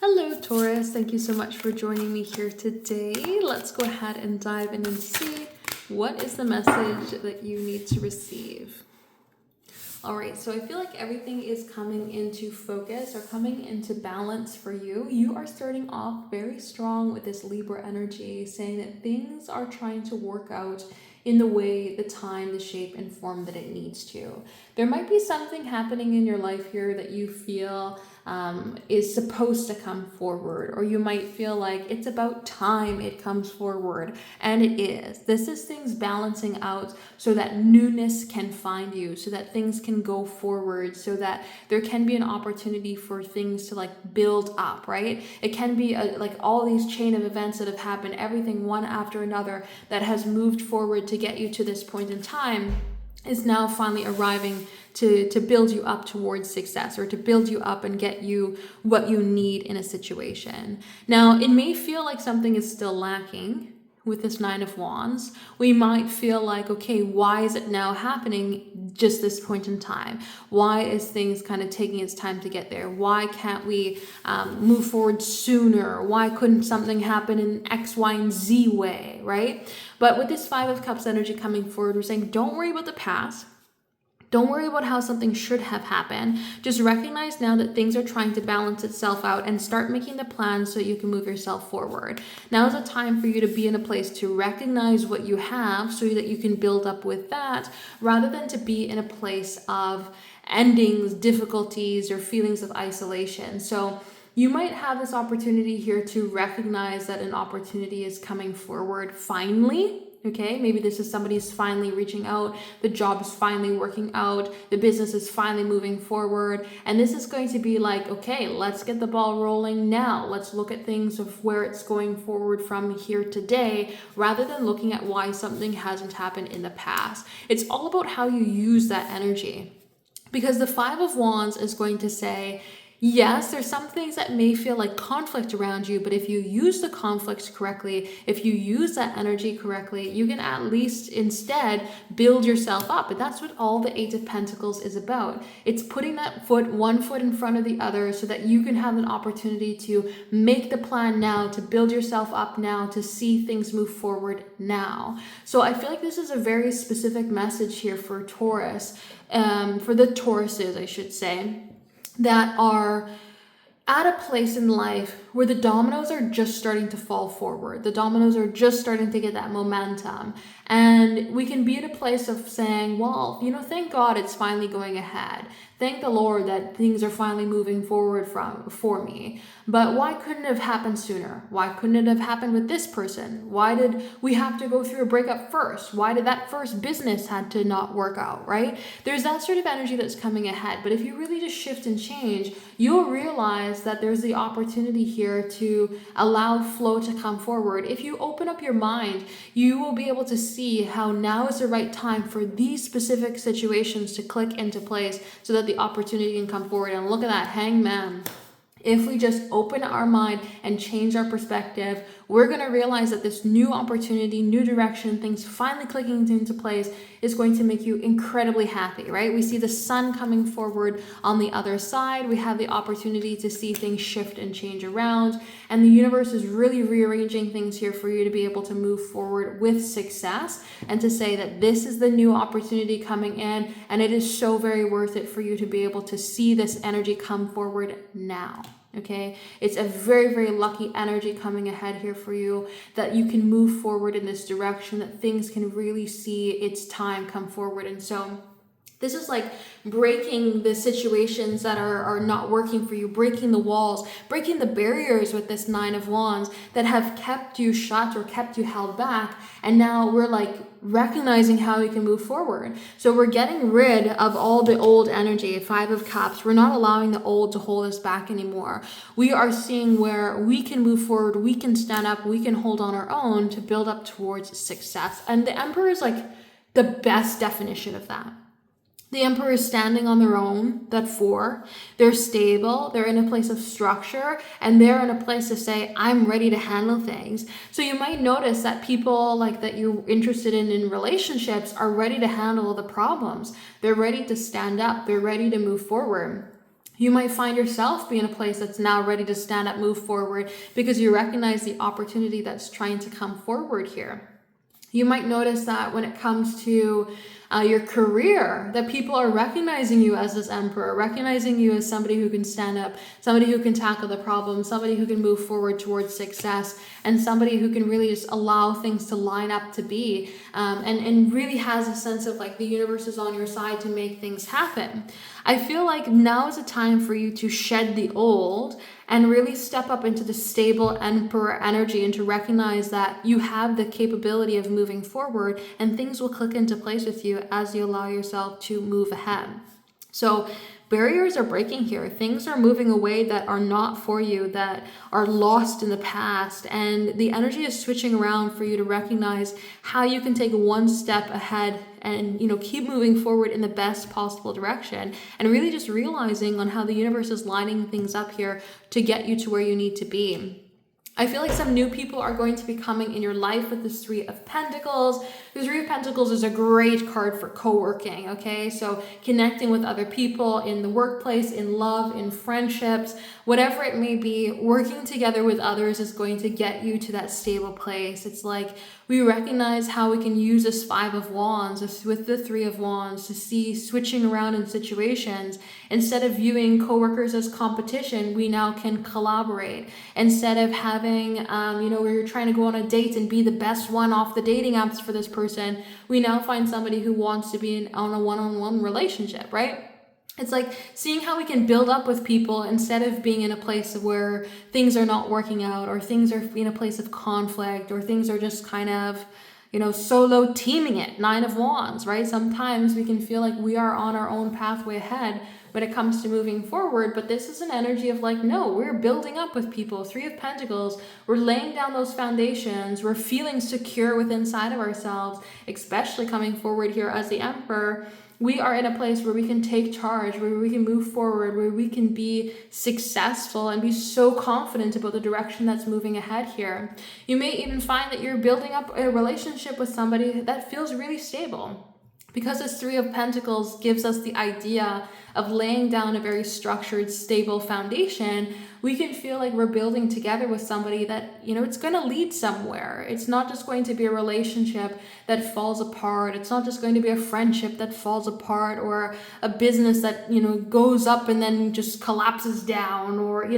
Hello, Taurus. Thank you so much for joining me here today. Let's go ahead and dive in and see what is the message that you need to receive. All right, so I feel like everything is coming into focus or coming into balance for you. You are starting off very strong with this Libra energy, saying that things are trying to work out in the way, the time, the shape, and form that it needs to. There might be something happening in your life here that you feel is supposed to come forward, or you might feel like it's about time it comes forward, and it is. This is things balancing out so that newness can find you, so that things can go forward, so that there can be an opportunity for things to build up, right? It can be like all these chain of events that have happened, everything one after another that has moved forward to get you to this point in time is now finally arriving to build you up towards success, or to build you up and get you what you need in a situation. Now, it may feel like something is still lacking with this Nine of Wands. We might feel like, okay, why is it now happening just this point in time? Why is things kind of taking its time to get there? Why can't we move forward sooner? Why couldn't something happen in X, Y, and Z way, right? But with this Five of Cups energy coming forward, we're saying, don't worry about the past. Don't worry about how something should have happened. Just recognize now that things are trying to balance itself out, and start making the plans so you can move yourself forward. Now is a time for you to be in a place to recognize what you have so that you can build up with that, rather than to be in a place of endings, difficulties, or feelings of isolation. So you might have this opportunity here to recognize that an opportunity is coming forward finally. Okay, maybe this is somebody's finally reaching out, the job is finally working out, the business is finally moving forward, and this is going to be like, okay, let's get the ball rolling now. Let's look at things of where it's going forward from here today, rather than looking at why something hasn't happened in the past. It's all about how you use that energy, because the Five of Wands is going to say, yes, there's some things that may feel like conflict around you, but if you use the conflict correctly, if you use that energy correctly, you can at least instead build yourself up. And that's what all the Eight of Pentacles is about. It's putting that one foot in front of the other so that you can have an opportunity to make the plan now, to build yourself up now, to see things move forward now. So I feel like this is a very specific message here for Taurus, for the Tauruses, I should say, that are at a place in life where the dominoes are just starting to fall forward. The dominoes are just starting to get that momentum. And we can be at a place of saying, well, thank God it's finally going ahead. Thank the Lord that things are finally moving forward for me. But why couldn't it have happened sooner? Why couldn't it have happened with this person? Why did we have to go through a breakup first? Why did that first business had to not work out, right? There's that sort of energy that's coming ahead. But if you really just shift and change, you'll realize that there's the opportunity here to allow flow to come forward. If you open up your mind, you will be able to see how now is the right time for these specific situations to click into place so that the opportunity can come forward. And look at that, Hangman. If we just open our mind and change our perspective, we're going to realize that this new opportunity, new direction, things finally clicking into place is going to make you incredibly happy, right? We see the sun coming forward on the other side. We have the opportunity to see things shift and change around. And the universe is really rearranging things here for you to be able to move forward with success, and to say that this is the new opportunity coming in, and it is so very worth it for you to be able to see this energy come forward now. Okay, it's a very, very lucky energy coming ahead here for you, that you can move forward in this direction, that things can really see its time come forward. And so this is like breaking the situations that are not working for you, breaking the walls, breaking the barriers with this Nine of Wands that have kept you shut or kept you held back. And now we're recognizing how we can move forward. So we're getting rid of all the old energy, Five of Cups. We're not allowing the old to hold us back anymore. We are seeing where we can move forward, we can stand up, we can hold on our own to build up towards success. And the Emperor is the best definition of that. The Emperor is standing on their own, that four. They're stable, they're in a place of structure, and they're in a place to say, I'm ready to handle things. So you might notice that people that you're interested in relationships are ready to handle the problems. They're ready to stand up, they're ready to move forward. You might find yourself be in a place that's now ready to stand up, move forward, because you recognize the opportunity that's trying to come forward here. You might notice that when it comes to your career, that people are recognizing you as this emperor, recognizing you as somebody who can stand up, somebody who can tackle the problem, somebody who can move forward towards success, and somebody who can really just allow things to line up to be, and really has a sense of like the universe is on your side to make things happen. I feel like now is a time for you to shed the old and really step up into the stable emperor energy, and to recognize that you have the capability of moving forward, and things will click into place with you as you allow yourself to move ahead. So barriers are breaking here. Things are moving away that are not for you, that are lost in the past. And the energy is switching around for you to recognize how you can take one step ahead and, keep moving forward in the best possible direction. And really just realizing on how the universe is lining things up here to get you to where you need to be. I feel like some new people are going to be coming in your life with this Three of Pentacles. The Three of Pentacles is a great card for co-working, okay? So connecting with other people in the workplace, in love, in friendships, whatever it may be, working together with others is going to get you to that stable place. It's like we recognize how we can use this Five of Wands with the Three of Wands to see switching around in situations. Instead of viewing coworkers as competition, we now can collaborate. Instead of having, where you're trying to go on a date and be the best one off the dating apps for this person, we now find somebody who wants to be on a one-on-one relationship, right? It's like seeing how we can build up with people instead of being in a place where things are not working out, or things are in a place of conflict, or things are just kind of, solo teaming it. Nine of Wands, right? Sometimes we can feel like we are on our own pathway ahead when it comes to moving forward, but this is an energy of like, no, we're building up with people. Three of Pentacles, we're laying down those foundations. We're feeling secure within inside of ourselves, especially coming forward here as the Emperor. We are in a place where we can take charge, where we can move forward, where we can be successful and be so confident about the direction that's moving ahead here. You may even find that you're building up a relationship with somebody that feels really stable. Because this Three of Pentacles gives us the idea of laying down a very structured, stable foundation, we can feel like we're building together with somebody that, it's going to lead somewhere. It's not just going to be a relationship that falls apart. It's not just going to be a friendship that falls apart, or a business that, goes up and then just collapses down, or,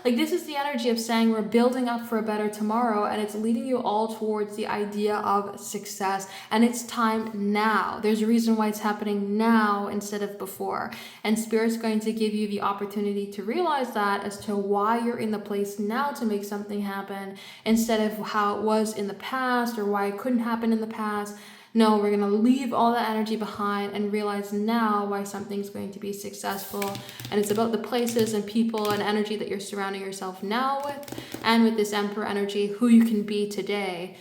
like this is the energy of saying we're building up for a better tomorrow, and it's leading you all towards the idea of success. And it's time now. There's a reason why it's happening now instead of before. And Spirit's going to give you the opportunity to realize that as to why you're in the place now to make something happen, instead of how it was in the past or why it couldn't happen in the past. No, we're going to leave all that energy behind and realize now why something's going to be successful. And it's about the places and people and energy that you're surrounding yourself now with, and with this Emperor energy, who you can be today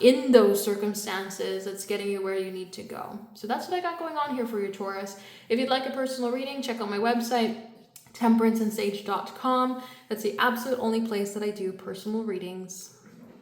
in those circumstances that's getting you where you need to go. So that's what I got going on here for your Taurus. If you'd like a personal reading, check out my website, temperanceandsage.com. That's the absolute only place that I do personal readings.